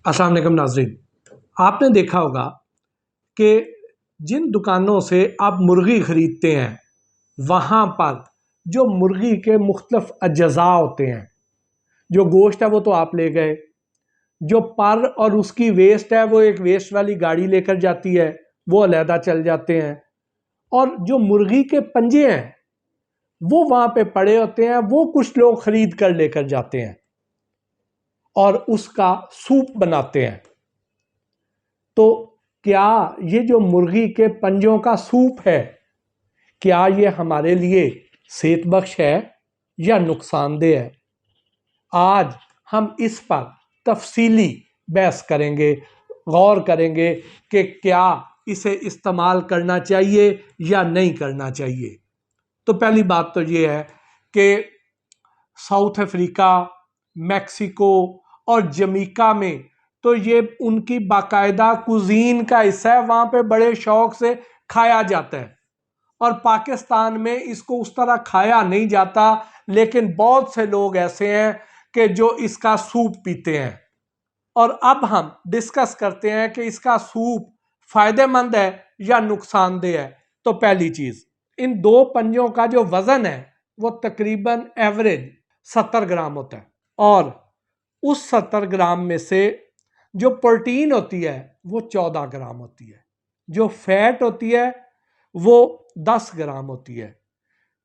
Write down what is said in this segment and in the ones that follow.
अस्सलाम वालेकुम नाज़रीन, आपने देखा होगा कि जिन दुकानों से आप मुर्गी ख़रीदते हैं वहाँ पर जो मुर्गी के मुख्तलिफ अज्जा होते हैं, जो गोश्त है वो तो आप ले गए, जो पर और उसकी वेस्ट है वो एक वेस्ट वाली गाड़ी लेकर जाती है, वो अलहदा चल जाते हैं, और जो मुर्गी के पंजे हैं वो वहाँ पे पड़े होते हैं, वो कुछ लोग ख़रीद कर लेकर जाते हैं और उसका सूप बनाते हैं। तो क्या ये जो मुर्गी के पंजों का सूप है, क्या ये हमारे लिए सेहत बख्श है या नुकसानदेह है? आज हम इस पर तफसीली बहस करेंगे, गौर करेंगे कि क्या इसे इस्तेमाल करना चाहिए या नहीं करना चाहिए। तो पहली बात तो ये है कि साउथ अफ्रीका, मैक्सिको और जमीका में तो ये उनकी बाकायदा कुजीन का हिस्सा है, वहाँ पे बड़े शौक से खाया जाता है। और पाकिस्तान में इसको उस तरह खाया नहीं जाता, लेकिन बहुत से लोग ऐसे हैं कि जो इसका सूप पीते हैं। और अब हम डिस्कस करते हैं कि इसका सूप फ़ायदेमंद है या नुकसानदेह है। तो पहली चीज़, इन दो पंजों का जो वज़न है वो तकरीबन एवरेज 70 ग्राम होता है, और उस 70 ग्राम में से जो प्रोटीन होती है वो 14 ग्राम होती है, जो फैट होती है वो 10 ग्राम होती है,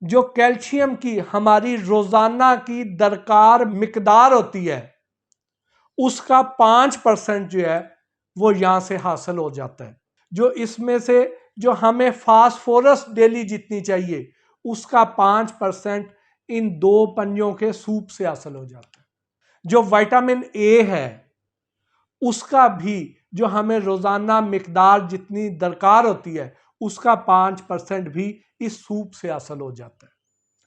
जो कैल्शियम की हमारी रोज़ाना की दरकार मिकदार होती है उसका 5% जो है वो यहाँ से हासिल हो जाता है। जो इसमें से जो हमें फास्फोरस डेली जितनी चाहिए उसका 5% इन दो पंजों के सूप से हासिल हो जाता है। जो विटामिन ए है उसका भी जो हमें रोज़ाना मिकदार जितनी दरकार होती है उसका 5% भी इस सूप से हासिल हो जाता है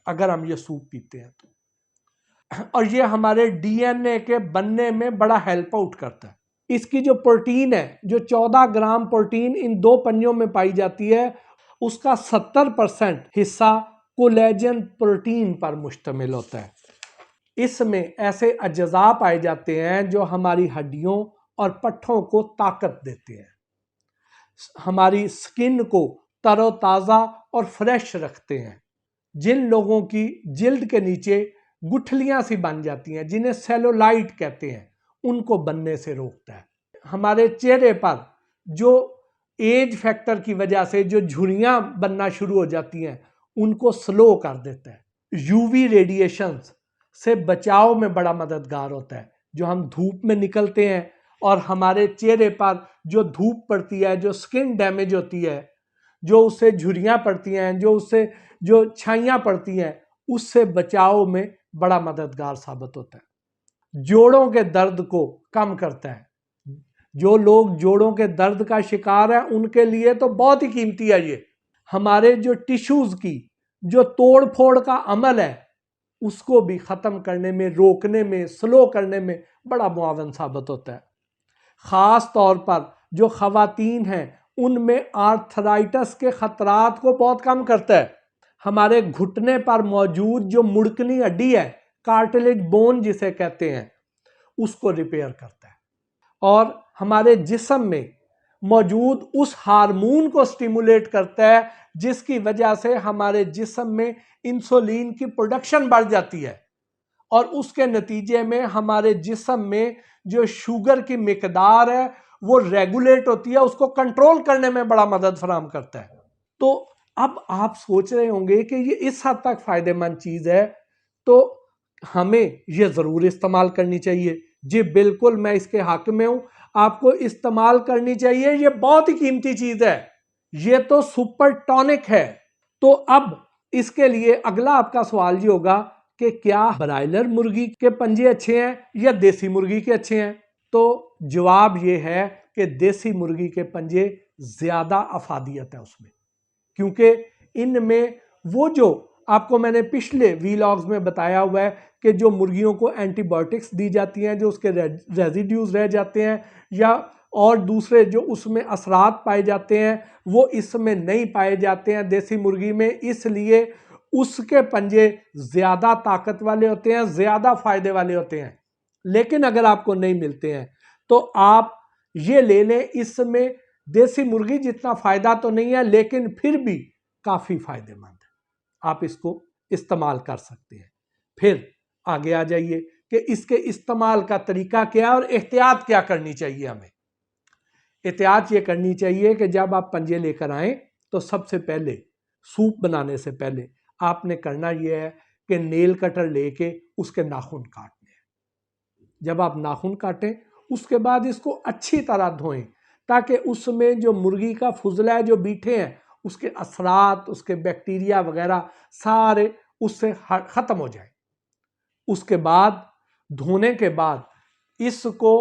अगर हम ये सूप पीते हैं तो। और ये हमारे डीएनए के बनने में बड़ा हेल्प आउट करता है। इसकी जो प्रोटीन है, जो 14 ग्राम प्रोटीन इन दो पंजों में पाई जाती है, उसका 70% हिस्सा कोलेजन प्रोटीन पर मुश्तमिल होता है। इसमें ऐसे अज्जा पाए जाते हैं जो हमारी हड्डियों और पट्ठों को ताकत देते हैं, हमारी स्किन को तरोताज़ा और फ्रेश रखते हैं। जिन लोगों की जिल्द के नीचे गुठलियां सी बन जाती हैं, जिन्हें सेलुलाइट कहते हैं, उनको बनने से रोकता है। हमारे चेहरे पर जो एज फैक्टर की वजह से जो झुर्रियां बनना शुरू हो जाती हैं उनको स्लो कर देता है। यूवी रेडिएशंस से बचाव में बड़ा मददगार होता है। जो हम धूप में निकलते हैं और हमारे चेहरे पर जो धूप पड़ती है, जो स्किन डैमेज होती है, जो उससे झुर्रियां पड़ती हैं, जो उससे जो छाइयाँ पड़ती हैं, उससे बचाव में बड़ा मददगार साबित होता है। जोड़ों के दर्द को कम करता है। जो लोग जोड़ों के दर्द का शिकार है उनके लिए तो बहुत ही कीमती है ये। हमारे जो टिश्यूज़ की जो तोड़ फोड़ का अमल है उसको भी ख़त्म करने में, रोकने में, स्लो करने में बड़ा मुआवन साबित होता है। ख़ास तौर पर जो ख़वातीन हैं उनमें आर्थराइटिस के ख़तरात को बहुत कम करता है। हमारे घुटने पर मौजूद जो मुड़कनी हड्डी है, कार्टिलेज बोन जिसे कहते हैं, उसको रिपेयर करता है। और हमारे जिस्म में मौजूद उस हार्मोन को स्टिमुलेट करता है जिसकी वजह से हमारे जिस्म में इंसुलिन की प्रोडक्शन बढ़ जाती है, और उसके नतीजे में हमारे जिस्म में जो शुगर की मिकदार है वो रेगुलेट होती है, उसको कंट्रोल करने में बड़ा मदद फराहम करता है। तो अब आप सोच रहे होंगे कि ये इस हद तक फ़ायदेमंद चीज़ है तो हमें ये ज़रूर इस्तेमाल करनी चाहिए। जी बिल्कुल, मैं इसके हक़ में हूँ, आपको इस्तेमाल करनी चाहिए। ये बहुत ही कीमती चीज़ है, ये तो सुपर टॉनिक है। तो अब इसके लिए अगला आपका सवाल ये होगा कि क्या ब्रायलर मुर्गी के पंजे अच्छे हैं या देसी मुर्गी के अच्छे हैं? तो जवाब ये है कि देसी मुर्गी के पंजे ज़्यादा अफादियत है उसमें, क्योंकि इनमें वो जो आपको मैंने पिछले वीलॉग्स में बताया हुआ है कि जो मुर्गियों को एंटीबायोटिक्स दी जाती हैं, जो उसके रेजिड्यूज रह जाते हैं या और दूसरे जो उसमें असरात पाए जाते हैं, वो इसमें नहीं पाए जाते हैं देसी मुर्गी में। इसलिए उसके पंजे ज़्यादा ताकत वाले होते हैं, ज़्यादा फ़ायदे वाले होते हैं। लेकिन अगर आपको नहीं मिलते हैं تو آپ یہ لے لیں. اس میں دیسی مرغی جتنا فائدہ تو نہیں ہے لیکن پھر بھی کافی فائدہ مند ہے، آپ اس کو استعمال کر سکتے ہیں. پھر آگے آ جائیے کہ اس کے استعمال کا طریقہ کیا ہے اور احتیاط کیا کرنی چاہیے. ہمیں احتیاط یہ کرنی چاہیے کہ جب آپ پنجے لے کر آئیں تو سب سے پہلے سوپ بنانے سے پہلے آپ نے کرنا یہ ہے کہ نیل کٹر لے کے اس کے ناخن کاٹنے ہیں. جب آپ ناخن کاٹیں اس کے بعد اس کو اچھی طرح دھوئیں تاکہ اس میں جو مرغی کا فضلہ ہے، جو بیٹھے ہیں، اس کے اثرات، اس کے بیکٹیریا وغیرہ سارے اس سے ختم ہو جائیں. اس کے بعد دھونے کے بعد اس کو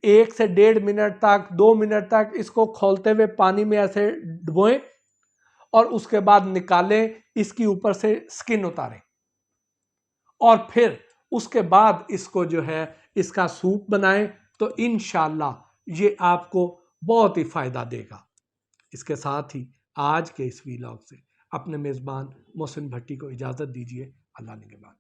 1 سے 1.5 منٹ تک 2 منٹ تک اس کو کھولتے ہوئے پانی میں ایسے ڈبوئیں اور اس کے بعد نکالیں، اس کی اوپر سے سکن اتاریں اور پھر اس کے بعد اس کو جو ہے اس کا سوپ بنائیں تو انشاءاللہ یہ آپ کو بہت ہی فائدہ دے گا. اس کے ساتھ ہی آج کے اس ویلاگ سے اپنے میزبان محسن بھٹی کو اجازت دیجیے. اللہ نگہبان.